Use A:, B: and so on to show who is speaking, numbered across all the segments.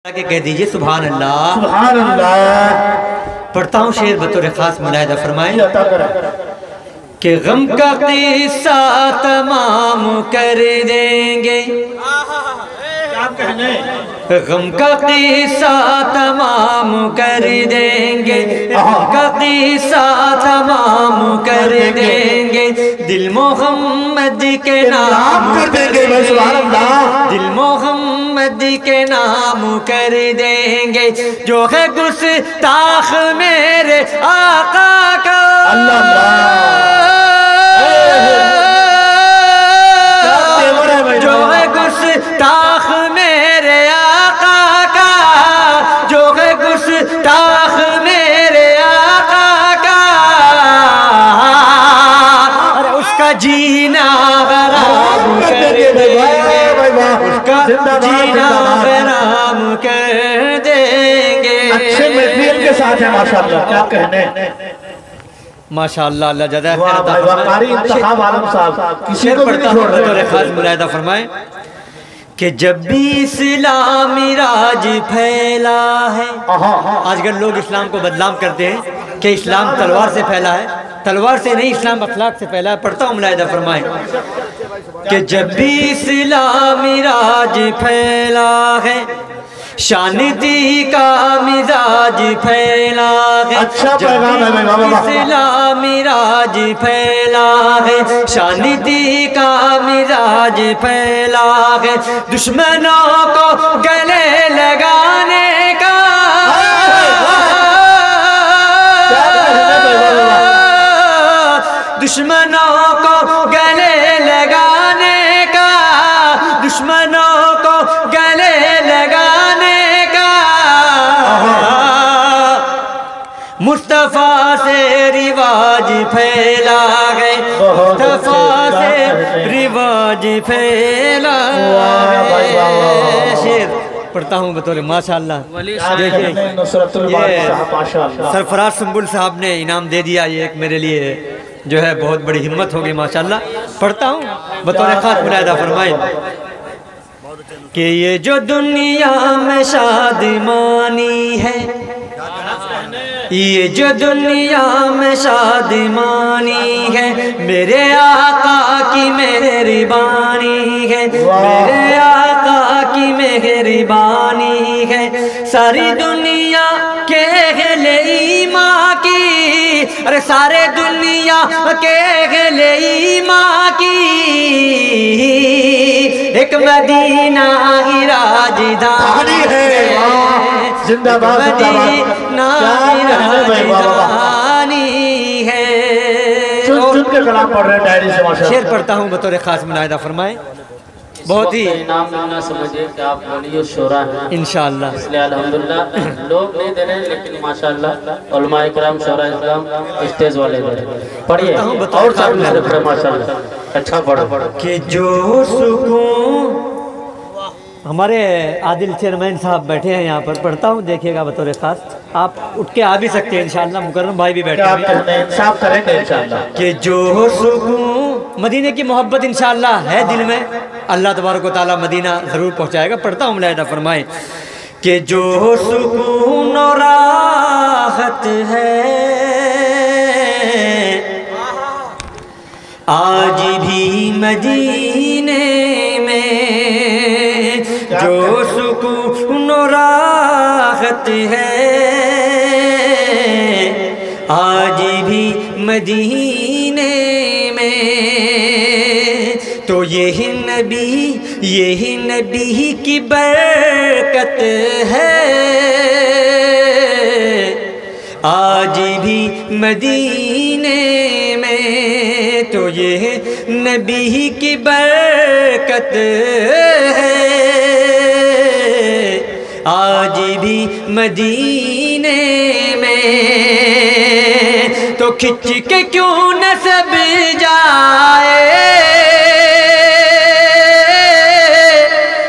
A: के कह दीजिए सुभान अल्लाह।
B: सुभान अल्लाह।
A: पढ़ता हूँ शेर बतौर खास मुलाहिदा फरमाए कि गम का किस्सा तमाम कर देंगे, गम का किस्सा तमाम कर देंगे, गम का किस्सा तमाम कर देंगे, दिल मोहम्मद के नाम
B: कर देंगे। सुभान अल्लाह।
A: दिल मोहम्मद के नाम कर देंगे, जो है गुस्ताख मेरे आका का। जो है गुस्ताख मेरे आका का, जो है गुस्ताख मेरे आका का, और उसका जीना हराम कर देंगे, उसका जीना हराम कर देंगे।
B: अच्छे महफिल के साथ है माशाअल्लाह। क्या कहने
A: माशाअल्लाह। अल्लाह ज़्यादा
B: किसी को भी नहीं छोड़ रहे।
A: खास मुलाहिदा फरमाए कि जब भी इस्लामी राज फैला है, आजकल लोग इस्लाम को बदनाम करते हैं कि इस्लाम तलवार से फैला है, तलवार से नहीं, इस्लाम अखलाक से फैला है। पढ़ता हूँ मुलाहिदा फरमाए कि जब भी इस्लामी राज फैला है, शानिदी का मिजाज फैला है।
B: अच्छा पैगाम है बाबा।
A: इस्लामी राज फैला है, शानिदी का मिजाज फैला है, दुश्मनों को गले लगाने का, दुश्मनों को गले लगाने का, दुश्मनों को गले लगाने का, मुस्तफा से रिवाज फैला है, मुस्तफा से रिवाज फैला है। शेर पढ़ता हूँ बतौर माशाअल्लाह। देखिए सरफराज सुंबुल साहब ने इनाम दे दिया, ये एक मेरे लिए जो है बहुत बड़ी हिम्मत होगी माशाअल्लाह। पढ़ता हूँ बतौर खास मुलाहिदा फरमाए कि ये जो दुनिया में शादिमानी है, ये जो दुनिया में शादिमानी है, मेरे आका की मेहरबानी है, मेरे आका की मेहरबानी है, सारी दुनिया के लिए माँ की, अरे सारे दुनिया के लिए माँ की, एक मदीना की राजधानी है,
B: जिंदाबाद
A: मदीना की राजधानी है।
B: चुन के कलाम पढ़ रहे हैं डायरी से माशाअल्लाह।
A: शेर पढ़ता हूँ बतौर खास मुलाहिदा फरमाए। बहुत ही
C: इनाम ना समझिए कि आप वली शोरा हैं
A: इंशाअल्लाह,
C: इसलिए अल्हम्दुलिल्लाह लोग नहीं दे रहे, लेकिन माशाअल्लाह उलमा इकराम शोरा इस्लाम स्टेज वाले दे रहे। पढ़िए और सब माशाअल्लाह अच्छा पढ़ो।
A: कि जो सुकून, हमारे आदिल चेयरमैन साहब बैठे हैं यहाँ पर, पढ़ता हूँ देखिएगा बतौर खास। आप उठ के आ भी सकते हैं इंशाअल्लाह, मुकर्रम भाई भी बैठे हैं।
B: इंसाफ करेंगे इंशाअल्लाह।
A: कि जो सुकून, मदीने की मोहब्बत इंशाअल्लाह है दिल में, अल्लाह तबारक व तआला मदीना ज़रूर पहुँचाएगा। पढ़ता हूँ मुलाहिदा फरमाए कि जो सुकून और राहत है आज भी मदीने में, जो सुकून और राहत है आज भी मदीने में, तो यही नबी की बरकत है आज भी मदीने में, तो ये नबी की बरकत है आज भी मदीने में, तो खिंच के क्यों न सब जाए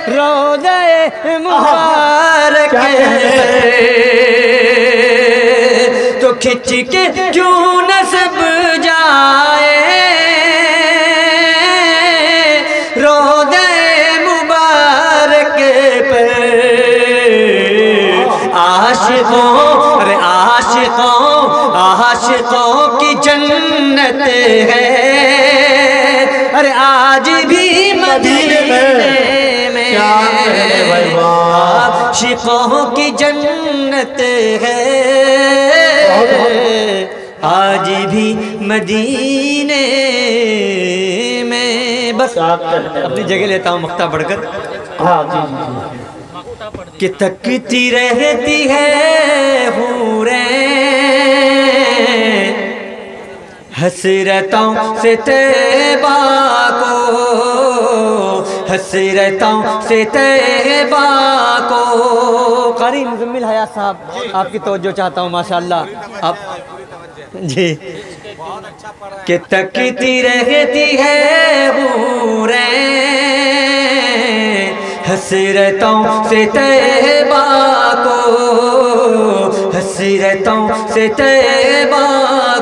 A: रोज़े मुबारक, तो खिंच के क्यों न सब जाए रोज़े मुबारक पर अरे आशिकों की जन्नत है, अरे आज भी मदीने में आशिकों की जन्नत है, आज भी मदीने में। बस अपनी जगह लेता हूँ मक्ता पढ़कर।
B: हाँ जी
A: कि तकती रहती है हूरें हसरतों से तैबा को, हसरतों से तैबा को। कारी मुज़म्मिल हयात साहब, आपकी तवज्जो चाहता हूँ माशाअल्लाह। आप जी कि तकती रहती है हूरें हसरतों से तैबा को, हसरतों से तैबा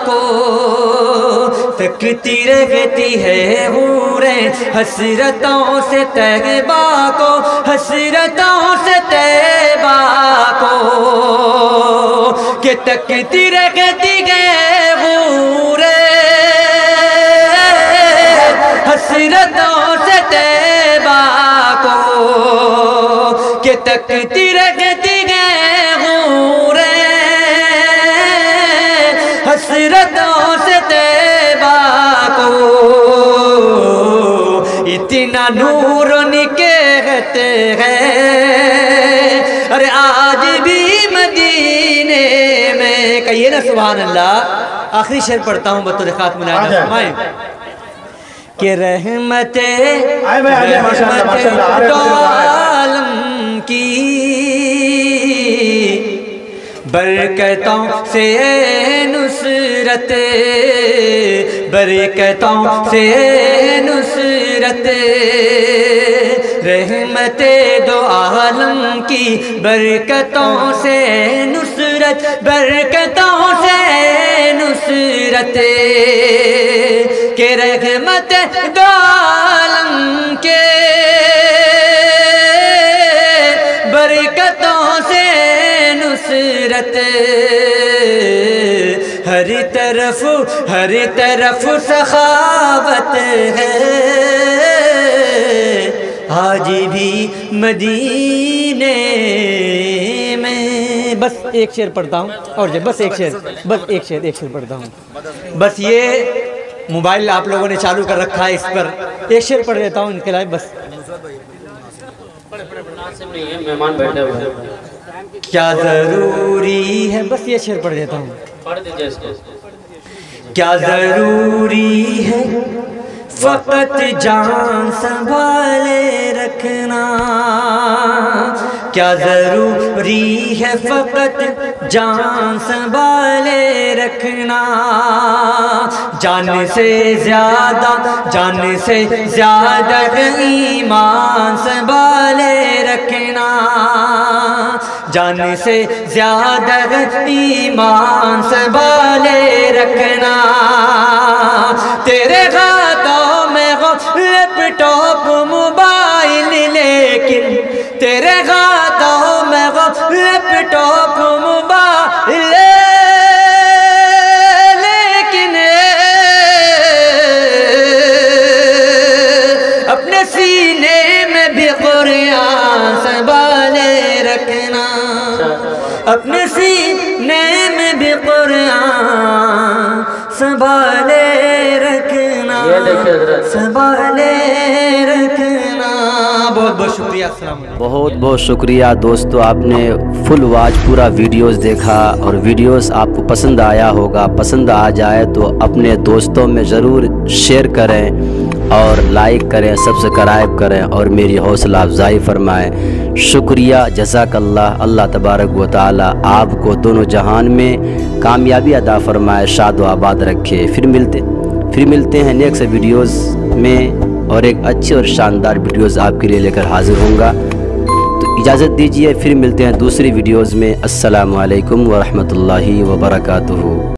A: को। तकती रहती है हूरें हसरतों से तैबा को, हसरतों से तैबा को। कि तकती रहती है हूरें हसरतों से तैबा को, कि तकती रहती है हूरें हसरतों से तैबा को। इतना नूर निकलते हैं, अरे आज भी मदीने में। कहिए ना सुभान अल्लाह। आखिरी शेर पढ़ता हूँ बतौर खात्मा फरमाएं कि रहमते आलम की बरकतों से नुसरत, बरकतों से नुसरत। रहमते दो आलम की बरकतों से नुसरत, बरकतों से नुसरत। के रहमत दो आलम के बरकतों से नुसरत। हर तरफ सखावत है, आज भी मदीने में। बस एक शेर पढ़ता हूँ और बस एक शेर पढ़ता हूँ। बस ये मोबाइल आप लोगों ने चालू कर रखा है, इस पर एक शेर पढ़ देता हूँ इनके लिए। बस
C: मेहमान बैठे हुए हैं,
A: क्या ज़रूरी है, बस ये शेर पढ़ देता हूँ।
C: पढ़ दीजिए इसको।
A: क्या ज़रूरी है फ़कत जान संभाले रखना, क्या ज़रूरी है फ़कत जान संभाले रखना। जान से ज़्यादा ईमान संभाले रखना, जान से ज़्यादा ईमान संभाले रखना। तेरे हाथों में हो लैपटॉप मोबाइल, लेकिन तेरे हाथों में हो लैपटॉप मोबाइल, लेकिन अपने सीने में भी कुरान संभाले रखना, अपने सीने में भी कुरान संभाले रखना, संभाले रखना। बहुत बहुत शुक्रिया। अस्सलाम वालेकुम।
D: बहुत बहुत शुक्रिया दोस्तों, आपने फुल वॉच पूरा वीडियोस देखा और वीडियोस आपको पसंद आया होगा। पसंद आ जाए तो अपने दोस्तों में ज़रूर शेयर करें और लाइक करें, सब्सक्राइब करें और मेरी हौसला अफजाई फरमाएं। शुक्रिया, जज़ाकल्लाह। अल्लाह तबारक व तआला आपको दोनों जहान में कामयाबी अता फरमाए, शाद व आबाद रखे। फिर मिलते हैं नेक्स्ट वीडियोज़ में और एक अच्छी और शानदार वीडियोज़ आपके लिए लेकर हाजिर होऊंगा। तो इजाज़त दीजिए, फिर मिलते हैं दूसरी वीडियोज़ में। अस्सलामु अलैकुम व रहमतुल्लाहि व बरकातुहू।